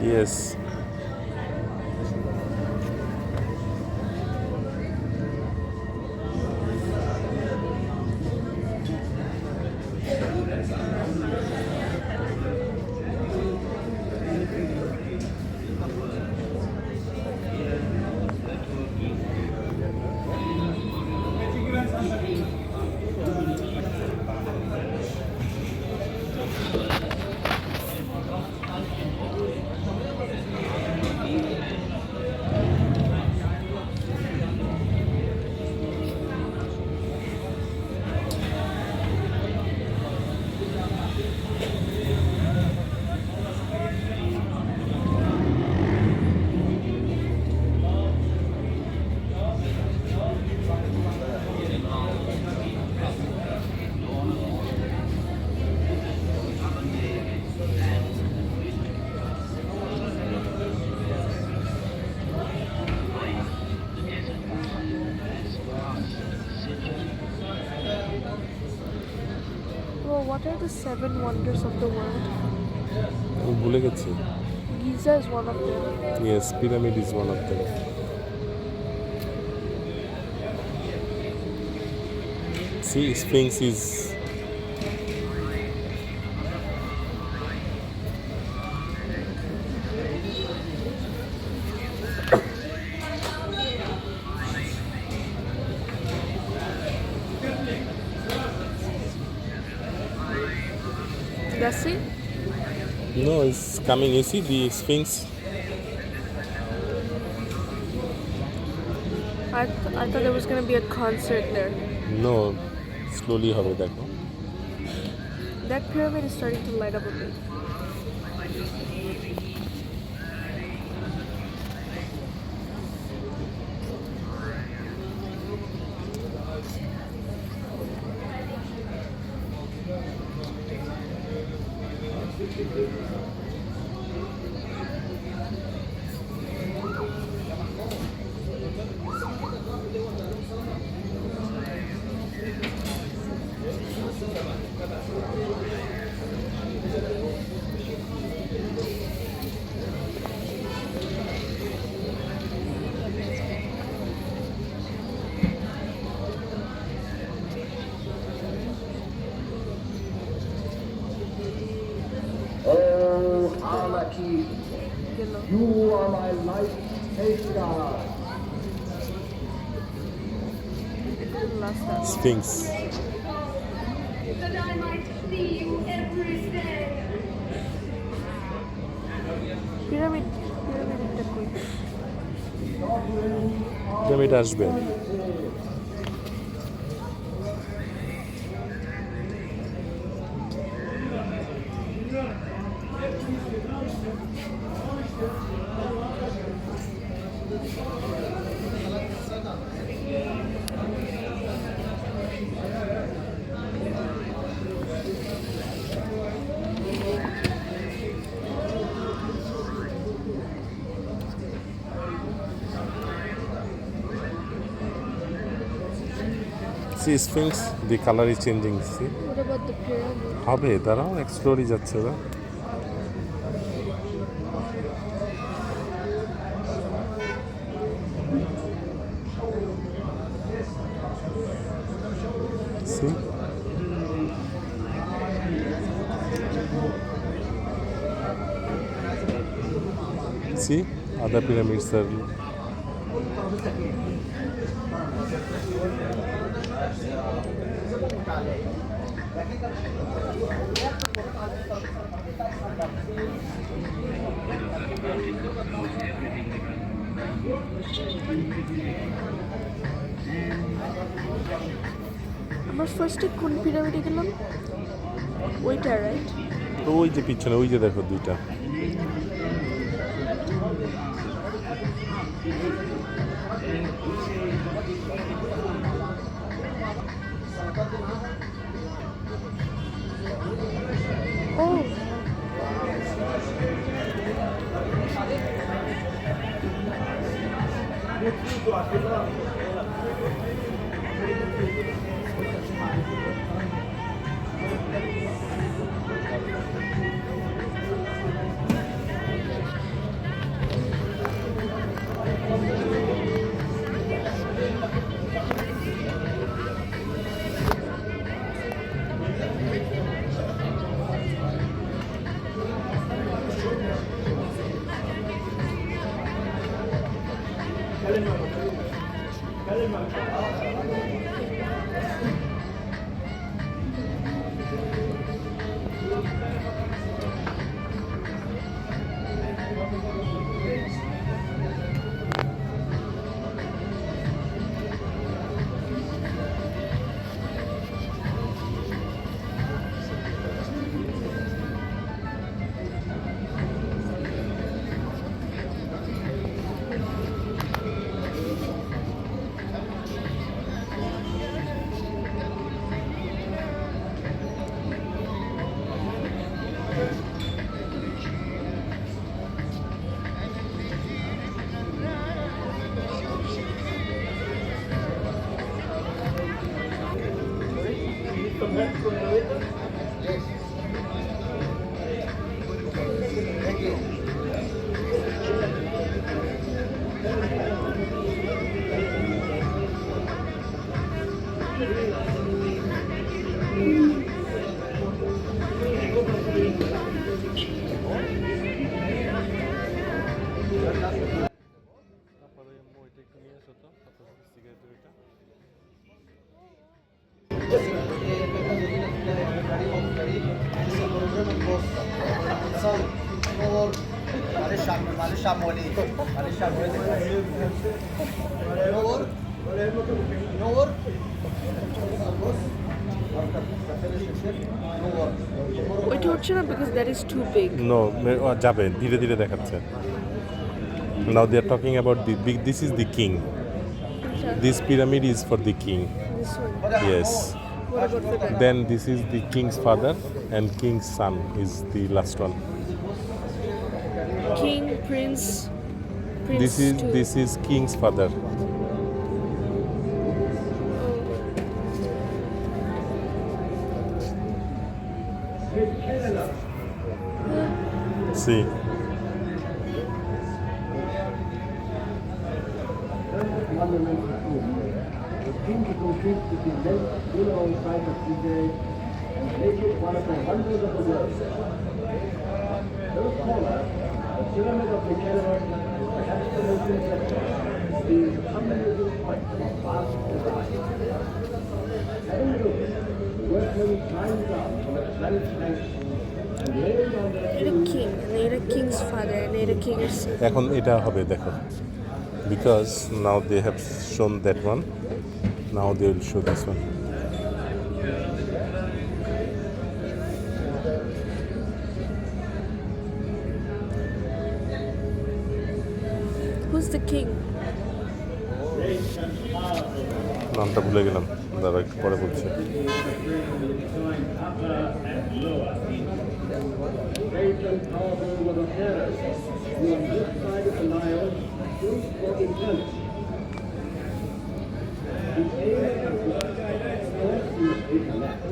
Yes. Bro, what are the seven wonders of the world? ভুলে গেছি। Giza is one of them. Yes, pyramid is one of them. See, sphinx is That's it? no, it's coming. You see the sphinx? I thought there was gonna be a concert there. No, slowly হবে দেখো। That pyramid is starting to light up a bit. Oh, Alaki, you are my life safeguard. Last time. Sphinx. That I might see you every day. Pyramid একটা কই? Pyramid আসবে। See sphinx, the color is changing. See? What about the pyramid? হবে দাঁড়াও, এক্সপ্লোরই যাচ্ছে ওরা। See? See? Other pyramids are আমরা ফার্স্টে কোন পিরামিডে গেলাম? ওইটা রাইট? তো ওই যে পিছনে ওই যে দেখো দুইটা। ও ওইটা হচ্ছে না because that is too big. No, যাবে ধীরে ধীরে দেখাচ্ছে। Now they are talking about the big. This is the king. This pyramid is for the king. This one. Yes. What about for that? Then this is the king's father and king's son is the last one. King, prince. This is king's father. See. The king to compete with the best winner on site of today and make it one of the wonders of the world. Those smaller, the pyramid of the Keller, perhaps the most impressive, is unbelievable quite of vast design. Having looked, the workmen climbed up from its granite flanks and laid on their এটা king, এটা king's father, and এটা king's son. এখন এটা হবে দেখো, because now they have shown that one, now they will show this one. Who's the king? নামটা ভুলে গেলাম, দাঁড়া একটু পরে বলছি। great and powerful were the pharaohs who on this side of the Nile stood for eternity. The aim of the first is intellect.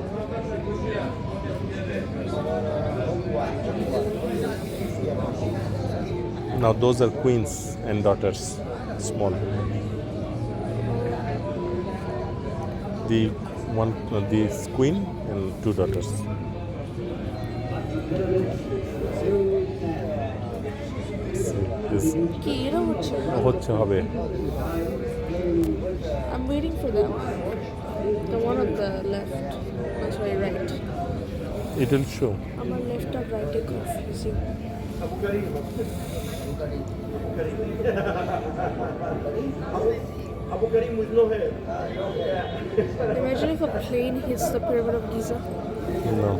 Now those are queens and daughters, small. The one, this queen and two daughters. This কি এটা হচ্ছে? হবে। I'm waiting for that one. The one on the left. Oh, sorry, right. It will show. আমার left R right A confusing. Abu Karim with no hair. Imagine if a plane hits the pyramid of Giza. No.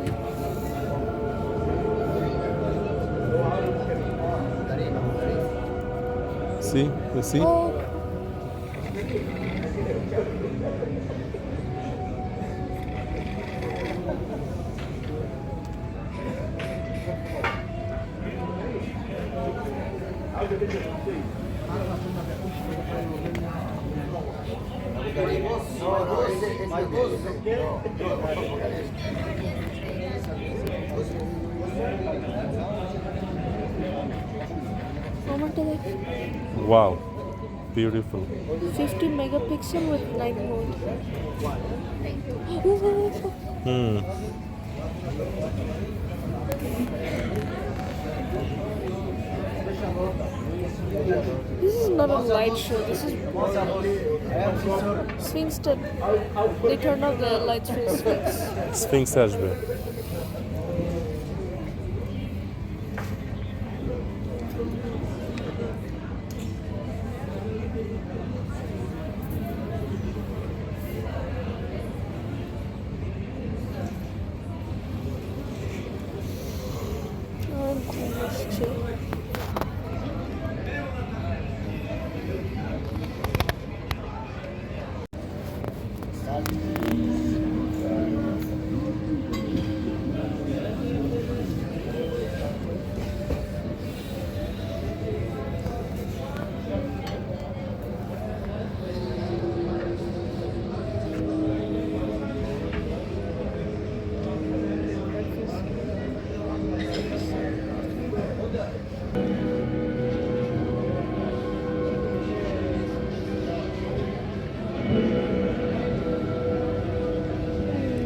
See, you see? Oh, আমারটা দেখ। Wow, beautiful. 50 megapixel with night mode. This is not a light show. This is Sphinx. They turned off the lights for the Sphinx. Sphinx আসবে।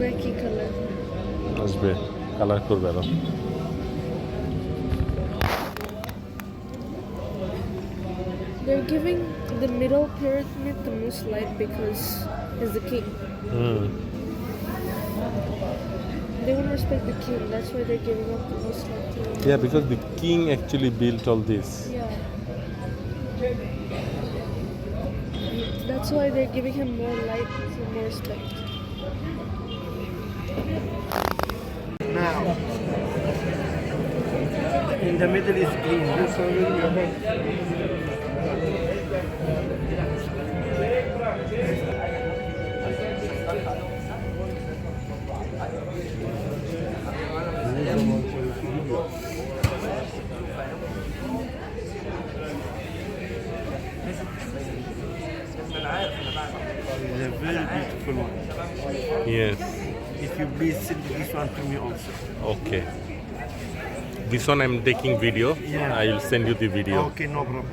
Nike color. আসবে, colour করবে আরো। They're giving the middle pyramid the most light because he's the king. They want to respect the king. That's why they're giving up the most light to him. Yeah, because the king actually built all this. Yeah. That's why they're giving him more light and more respect. Now, in the middle is green. It's a very beautiful one. Yes. If you please send this one to me also. Okay. This one I'm taking video. Yeah. I will send you the video. Okay, no problem.